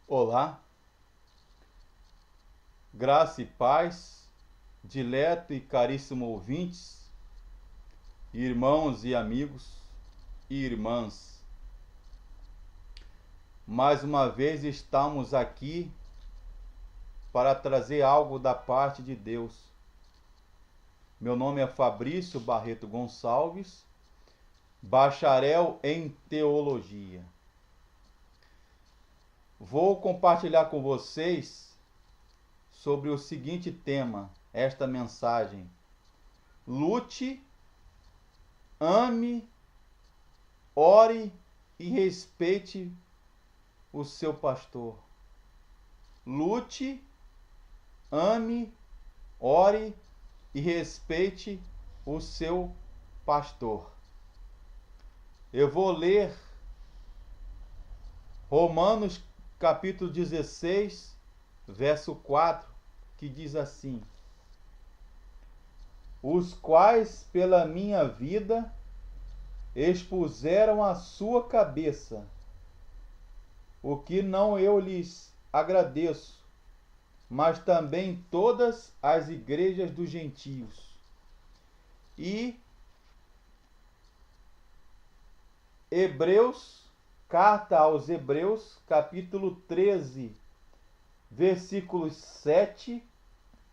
Olá, graça e paz, dileto e caríssimo ouvintes, irmãos e amigos e irmãs. Mais uma vez estamos aqui para trazer algo da parte de Deus. Meu nome é Fabrício Barreto Gonçalves, bacharel em teologia. Vou compartilhar com vocês sobre o seguinte tema, esta mensagem: lute, ame, ore e respeite o seu pastor. Lute, ame, ore e respeite o seu pastor. Eu vou ler Romanos capítulo 16, verso 4, que diz assim: os quais pela minha vida expuseram a sua cabeça, o que não eu lhes agradeço, mas também todas as igrejas dos gentios. E carta aos Hebreus, capítulo 13, versículos 7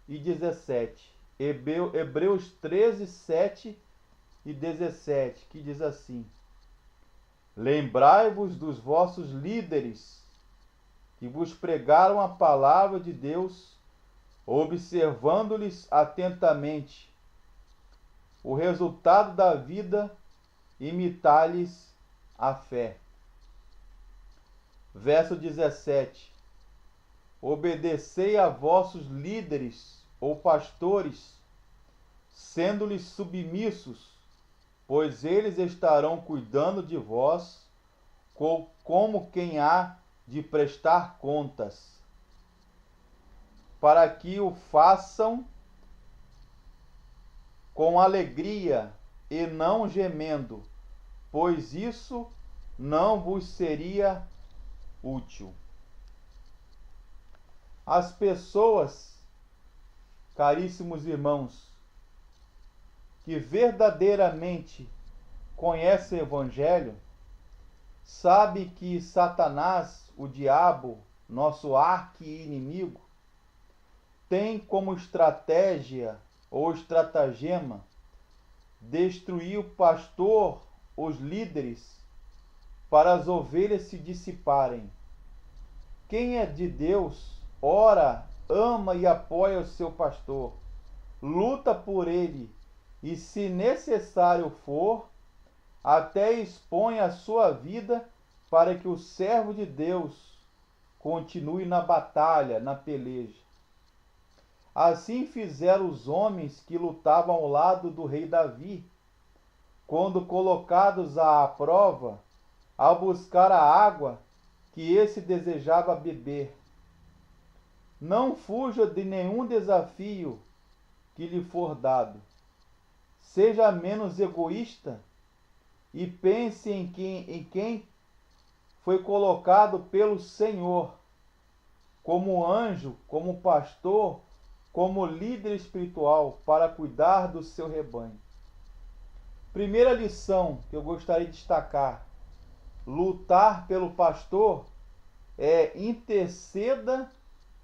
e 17. Hebreus 13, 7 e 17, que diz assim: lembrai-vos dos vossos líderes, que vos pregaram a palavra de Deus, observando-lhes atentamente o resultado da vida, imitai-lhes a fé. Verso 17: obedecei a vossos líderes ou pastores, sendo-lhes submissos, pois eles estarão cuidando de vós como quem há de prestar contas, para que o façam com alegria e não gemendo, pois isso não vos seria útil. As pessoas, caríssimos irmãos, que verdadeiramente conhecem o Evangelho, sabe que Satanás, o diabo, nosso arqui-inimigo, tem como estratégia ou estratagema destruir o pastor, os líderes, para as ovelhas se dissiparem. Quem é de Deus, ora, ama e apoia o seu pastor, luta por ele e, se necessário for, até expõe a sua vida para que o servo de Deus continue na batalha, na peleja. Assim fizeram os homens que lutavam ao lado do rei Davi, quando colocados à prova, ao buscar a água que esse desejava beber. Não fuja de nenhum desafio que lhe for dado. Seja menos egoísta e pense em quem foi colocado pelo Senhor como anjo, como pastor, como líder espiritual para cuidar do seu rebanho. Primeira lição que eu gostaria de destacar: lutar pelo pastor é interceda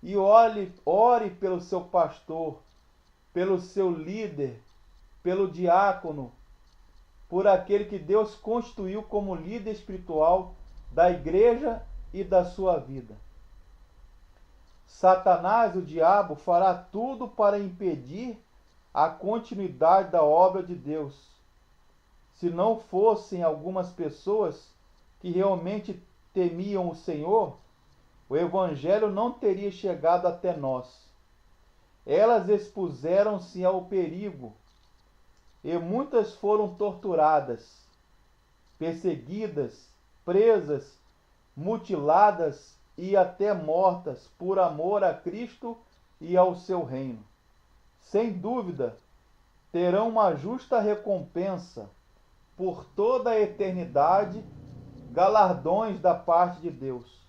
e ore pelo seu pastor, pelo seu líder, pelo diácono, por aquele que Deus constituiu como líder espiritual da igreja e da sua vida. Satanás, o diabo, fará tudo para impedir a continuidade da obra de Deus. Se não fossem algumas pessoas que realmente temiam o Senhor, o Evangelho não teria chegado até nós. Elas expuseram-se ao perigo, e muitas foram torturadas, perseguidas, presas, mutiladas e até mortas por amor a Cristo e ao seu reino. Sem dúvida, terão uma justa recompensa por toda a eternidade, galardões da parte de Deus.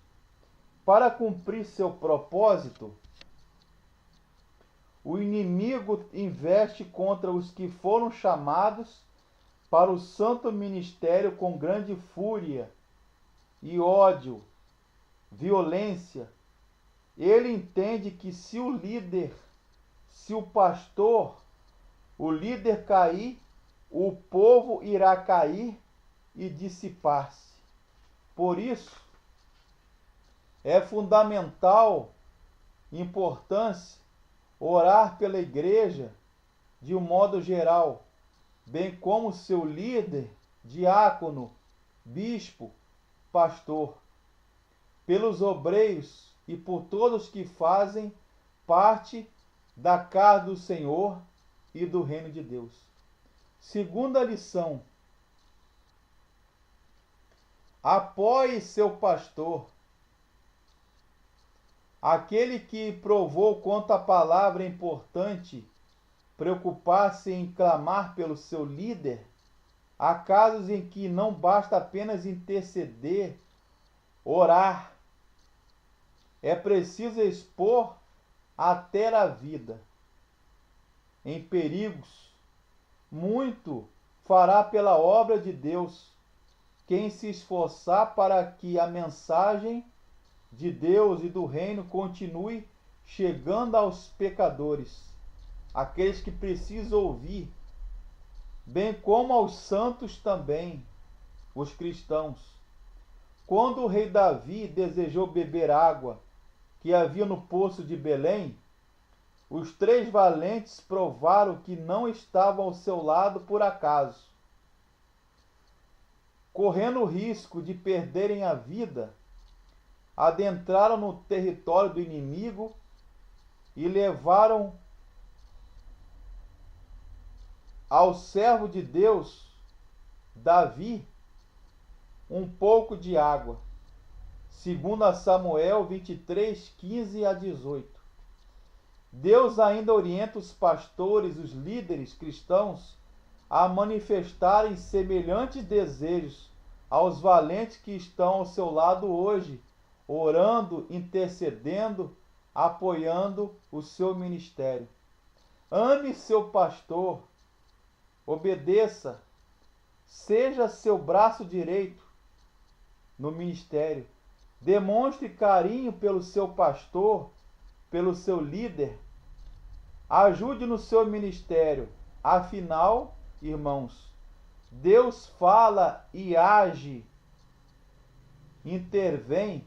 Para cumprir seu propósito, o inimigo investe contra os que foram chamados para o santo ministério com grande fúria e ódio, violência. Ele entende que se o pastor, o líder cair, o povo irá cair e dissipar-se. Por isso, é fundamental importância orar pela igreja de um modo geral, bem como seu líder, diácono, bispo, pastor, pelos obreiros e por todos que fazem parte da casa do Senhor e do reino de Deus. Segunda lição: apoie seu pastor. Aquele que provou quanto a palavra é importante preocupar-se em clamar pelo seu líder, há casos em que não basta apenas interceder, orar. É preciso expor até a vida em perigos. Muito fará pela obra de Deus quem se esforçar para que a mensagem de Deus e do reino continue chegando aos pecadores, aqueles que precisam ouvir, bem como aos santos também, os cristãos. Quando o rei Davi desejou beber água que havia no poço de Belém, os 3 valentes provaram que não estavam ao seu lado por acaso. Correndo o risco de perderem a vida, adentraram no território do inimigo e levaram ao servo de Deus, Davi, um pouco de água. Segundo Samuel 23, 15 a 18. Deus ainda orienta os pastores, os líderes cristãos, a manifestarem semelhantes desejos aos valentes que estão ao seu lado hoje, orando, intercedendo, apoiando o seu ministério. Ame seu pastor, obedeça, seja seu braço direito no ministério. Demonstre carinho pelo seu pastor, pelo seu líder. Ajude no seu ministério. Afinal, irmãos, Deus fala e age, intervém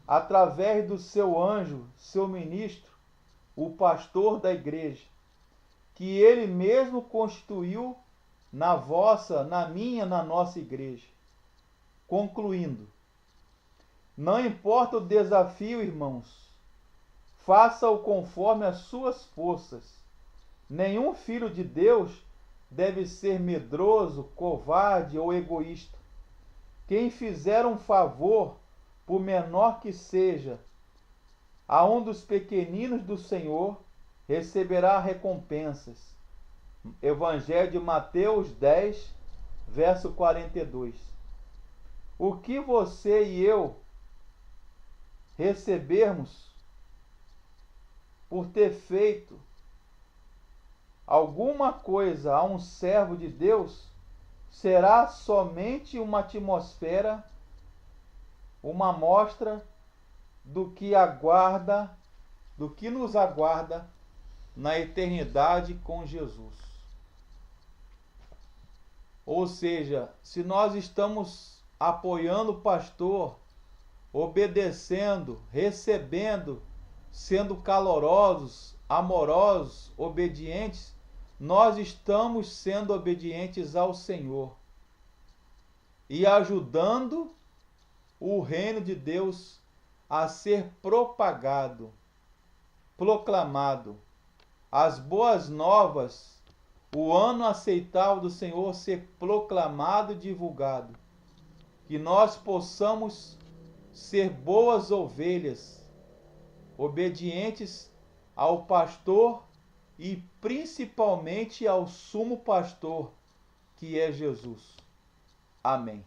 através do seu anjo, seu ministro, o pastor da igreja, que ele mesmo constituiu na vossa, na minha, na nossa igreja. Concluindo, não importa o desafio, irmãos, faça-o conforme as suas forças. Nenhum filho de Deus deve ser medroso, covarde ou egoísta. Quem fizer um favor, por menor que seja, a um dos pequeninos do Senhor, receberá recompensas. Evangelho de Mateus 10, verso 42. O que você e eu recebermos por ter feito alguma coisa a um servo de Deus, será somente uma atmosfera, uma amostra do que nos aguarda na eternidade com Jesus. Ou seja, se nós estamos apoiando o pastor, obedecendo, recebendo, sendo calorosos, amorosos, obedientes, nós estamos sendo obedientes ao Senhor e ajudando o reino de Deus a ser propagado, proclamado, as boas novas, o ano aceitável do Senhor ser proclamado e divulgado, que nós possamos ser boas ovelhas, obedientes ao pastor e principalmente ao sumo pastor, que é Jesus. Amém.